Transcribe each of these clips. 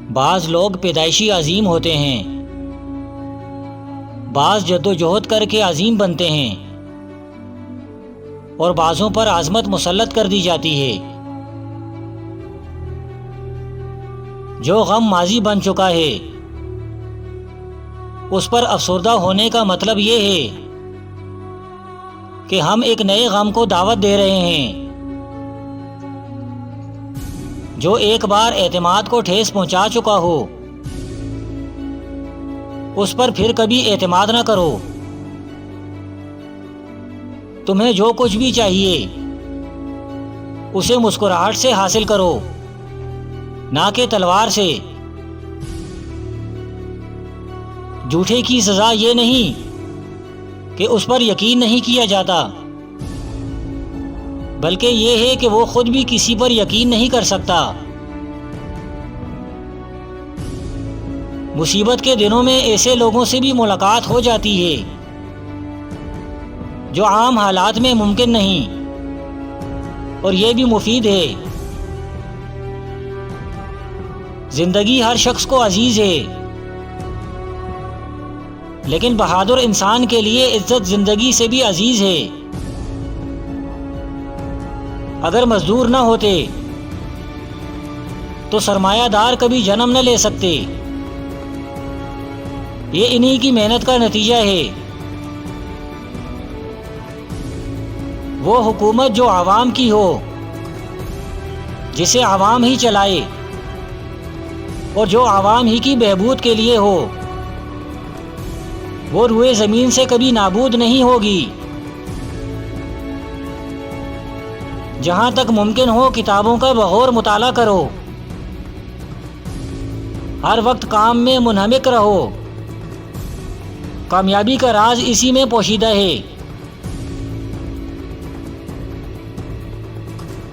بعض لوگ پیدائشی عظیم ہوتے ہیں، بعض جدوجہد کر کے عظیم بنتے ہیں، اور بعضوں پر عظمت مسلط کر دی جاتی ہے۔ جو غم ماضی بن چکا ہے اس پر افسردہ ہونے کا مطلب یہ ہے کہ ہم ایک نئے غم کو دعوت دے رہے ہیں۔ جو ایک بار اعتماد کو ٹھیس پہنچا چکا ہو اس پر پھر کبھی اعتماد نہ کرو۔ تمہیں جو کچھ بھی چاہیے اسے مسکراہٹ سے حاصل کرو، نہ کہ تلوار سے۔ جھوٹے کی سزا یہ نہیں کہ اس پر یقین نہیں کیا جاتا، بلکہ یہ ہے کہ وہ خود بھی کسی پر یقین نہیں کر سکتا۔ مصیبت کے دنوں میں ایسے لوگوں سے بھی ملاقات ہو جاتی ہے جو عام حالات میں ممکن نہیں، اور یہ بھی مفید ہے۔ زندگی ہر شخص کو عزیز ہے، لیکن بہادر انسان کے لیے عزت زندگی سے بھی عزیز ہے۔ اگر مزدور نہ ہوتے تو سرمایہ دار کبھی جنم نہ لے سکتے۔ یہ انہی کی محنت کا نتیجہ ہے۔ وہ حکومت جو عوام کی ہو، جسے عوام ہی چلائے، اور جو عوام ہی کی بہبود کے لیے ہو، وہ روئے زمین سے کبھی نابود نہیں ہوگی۔ جہاں تک ممکن ہو کتابوں کا بغور مطالعہ کرو، ہر وقت کام میں منہمک رہو۔ کامیابی کا راز اسی میں پوشیدہ ہے۔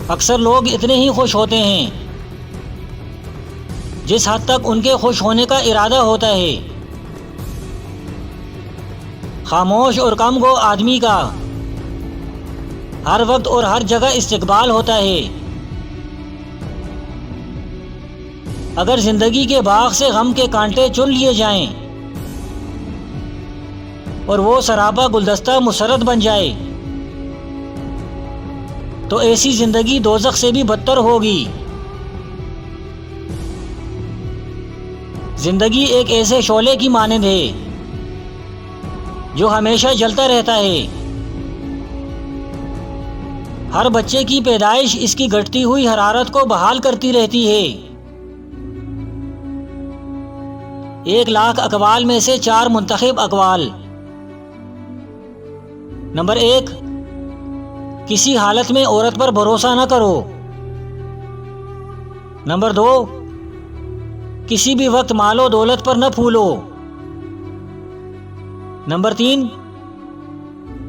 اکثر لوگ اتنے ہی خوش ہوتے ہیں جس حد تک ان کے خوش ہونے کا ارادہ ہوتا ہے۔ خاموش اور کم گو آدمی کا ہر وقت اور ہر جگہ استقبال ہوتا ہے۔ اگر زندگی کے باغ سے غم کے کانٹے چن لیے جائیں اور وہ سراپا گلدستہ مسرت بن جائے تو ایسی زندگی دوزخ سے بھی بدتر ہوگی۔ زندگی ایک ایسے شعلے کی مانند ہے جو ہمیشہ جلتا رہتا ہے۔ ہر بچے کی پیدائش اس کی گھٹتی ہوئی حرارت کو بحال کرتی رہتی ہے۔ 1,00,000 اقوال میں سے 4 منتخب اقوال۔ نمبر 1، کسی حالت میں عورت پر بھروسہ نہ کرو۔ نمبر 2، کسی بھی وقت مال و دولت پر نہ پھولو۔ نمبر 3،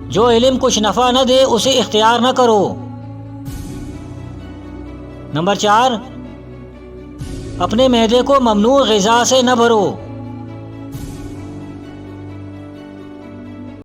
جو علم کچھ نفع نہ دے اسے اختیار نہ کرو۔ نمبر 4، اپنے معدے کو ممنوع غذا سے نہ بھرو۔